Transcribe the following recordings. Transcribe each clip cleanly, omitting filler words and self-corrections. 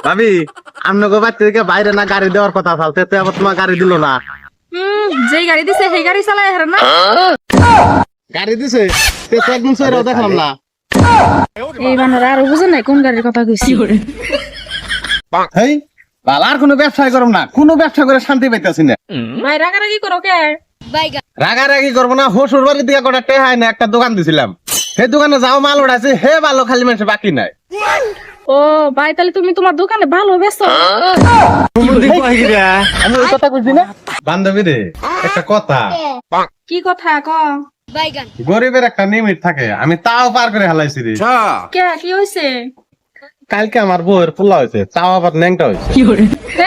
ভাবি আপনাকে বাড়ি থেকে বাইরে না গাড়ি দেওয়ার কথা চালতে তো আবার তোমার গাড়ি দিল না। যেই গাড়ি দিছে সেই গাড়ি চালাই হার না। গাড়ি দিছে তো একদিন সরাও দেখলাম না। এই বানর আর বুঝে নাই কোন গাড়ির কথা কইছি। হেই বাল আর কোনো ব্যবসায় করব না, কোনো ব্যবসা করে শান্তি পাইতাছি না। ভাই রাগারাগি করো কে? রাগারাগি করবো না, হসুর বাড়ি দিয়ে কটা টেহাই না একটা দোকান দিছিলাম, সেই দোকানে যাও মাল উঠাইছে হে ভালো, খালি মানুষ বাকি নাই। ও ভাই তাহলে তুমি তোমার দোকানে ভালো বেচো। আমি ওই কথা কইছি না বান্ধবী রে, একটা কথা। কি কথা ক? গরিবের একটা লিমিট থাকে, আমি তাও পার করে হালাইছি রে। কে কি হইছে? কালকে আমার বউয়ের পোলা হয়েছে, তাও আবার ন্যাংটা হয়েছে।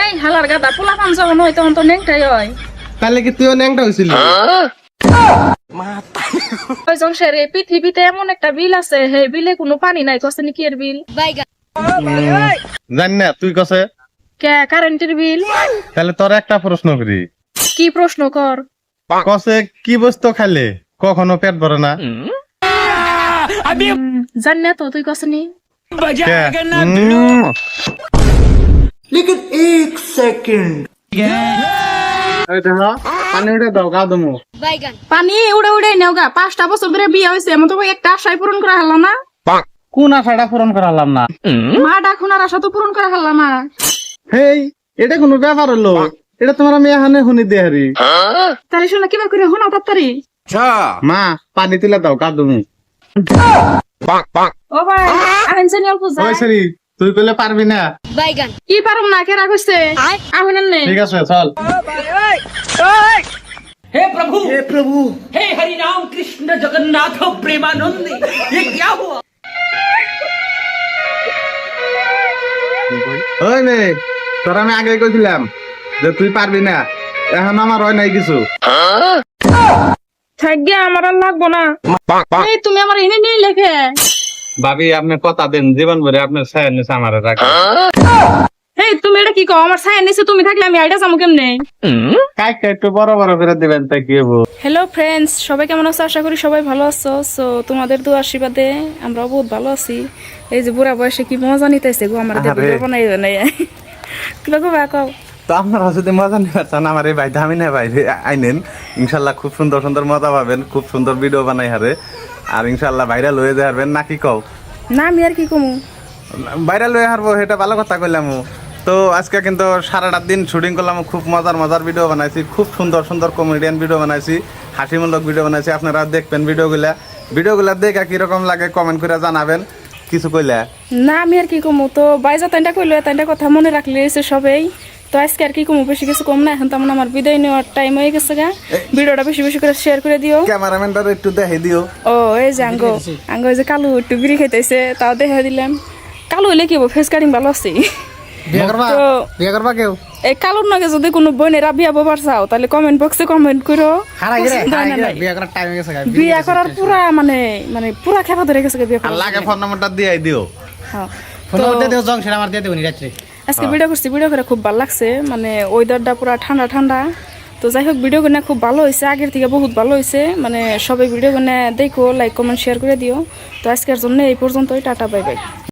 এই হালার গাদা পোলা পান যখন হয় তখন তো নেংটাই হয়। তাহলে কি তুইও ন্যাংটা হয়েছিলি? ওই সংসারে পৃথিবীতে এমন একটা বিল আছে, হে বিলে কোনো পানি নাই, কষ্ট নাকি এর বিল? জানি না, তুই কছে কে কারেন্টের বিল? তাহলে তোর একটা প্রশ্ন করি, কি প্রশ্ন কর? কছে কি বস্তু খাইলে কখনো পেট ভরে না? জানি না তো, তুই কসনি? কে? लेकिन एक सेकंड এই দেখো, পানি উঠে দাও, গা দমু। পানি উড়ে উড়ে নেও গা, 5টা বছর ধরে বিয়ে হয়েছে, এমন তো একটা আশাই পূরণ করা হলো না। কোন আশাটা পূরণ করালাম না? মা ডাকুনার আশা তো পূরণ করা হলো না। হেই, এটা কোনো ব্যাপার হলো? এটা তোমার আমি এখানে শুনি দেহারি। তাহলে শোনা কিবা করে শোনাও তাড়াতাড়ি। মা পানি তুলে দাও, গা দমু। ও ভাই আহেন জানি অল্প ওই যাই। সরি, তুই কইলে পারবি না। কি পারুম না, কেরা কইছে? আহেন নে। ঠিক আছে চল। हे प्रभु हे हरि राम कृष्ण जगन्नाथ प्रेमानंद ये क्या हुआ। ওই নে, তোর আমি আগে কইছিলাম যে তুই পারবি না, এখন আমার হয় নাই কিছু। থাকবে আমার আর লাগবো না। এই তুমি আমার এনে নিয়ে লেখে। ভাবি আপনি কথা দেন, জীবন ভরে আপনার ছায়া নিচে আমার রাখবেন। এই তুমি এটা কি কও? আমার ছায়া নিচে তুমি থাকলে আমি আইডা যাবো কেমনে? কাইটা একটু বড় বড় করে দিবেন, তাই কি হবো? হ্যালো ফ্রেন্ডস, সবাই কেমন আছো? আশা করি সবাই ভালো আছো। সো তোমাদের দোয়া আশীর্বাদে আমরাও বহুত ভালো আছি। এই যে বুড়া বয়সে কি মজা নিতেছে গো আমার দিয়ে ভিডিও বানাই বানাই। কিবা কো কও? তো আপনারা যদি মজা নিতে চান, আমার এই ভাই দামি না ভাই আইনেন, ইনশাল্লাহ খুব সুন্দর সুন্দর মজা পাবেন, খুব সুন্দর ভিডিও বানাই হারে, আর ইনশাল্লাহ ভাইরাল হয়ে যায় হারবেন, নাকি কও? না আমি আর কি কমু, ভাইরাল হয়ে হারবো, সেটা ভালো কথা কইলাম। তো আজকে কিন্তু সারাটা দিন শুটিং করলাম, খুব মজার মজার ভিডিও বানাইছি, খুব সুন্দর সুন্দর কমেডিয়ান ভিডিও বানাইছি, হাসিমূলক ভিডিও বানাইছি। আপনারা দেখবেন ভিডিওগুলা দেখে কিরকম লাগে কমেন্ট করে জানাবেন। কিছু কইলা? না আমি আর কি কমু, তো বাইজা তাইটা কইলো, তাইটা কথা মনে রাখলে এসে সবাই। তো আজকে আর কি কমু, বেশি কিছু কম না। এখন তেমন আমার বিদায় নেওয়ার টাইম হয়ে গেছে গা। ভিডিওটা বেশি বেশি করে শেয়ার করে দিও। ক্যামেরাম্যানটার একটু দেখাই দিও। ও এই যে আঙ্গো আঙ্গো যে কালু একটু বিড়ি খাইতেছে, তাও দেখা দিলাম। কালু হইলে কি হবো, ফেস কাটিং ভালো আছে। বিয়ে করবা কেউ এই কালুর নাকি যদি কোনো বোনেরা বিয়া ববার চাও, তাহলে কমেন্ট বক্সে কমেন্ট করো। বিয়ে করার টাইম হয়ে গেছে বিয়া করার পুরা মানে মানে পুরা খেপা ধরে গেছে বিয়া আর করার। লাগে ফোন নাম্বারটা দিয়ে দিও। হ্যাঁ, ফোন করতে দিও, জং সেটা আমার দিয়ে দেবনি রাত্রে। আজকে ভিডিও করছি, ভিডিও করে খুব ভালো লাগছে, মানে ওয়েদারটা পুরা ঠান্ডা ঠান্ডা। তো যাই হোক ভিডিও করে খুব ভালো হয়েছে, আগের থেকে বহুত ভালো হয়েছে। মানে সবাই ভিডিও করে দেখো, লাইক কমেন্ট শেয়ার করে দিও। তো আজকের জন্য এই পর্যন্তই, টাটা বাই বাই।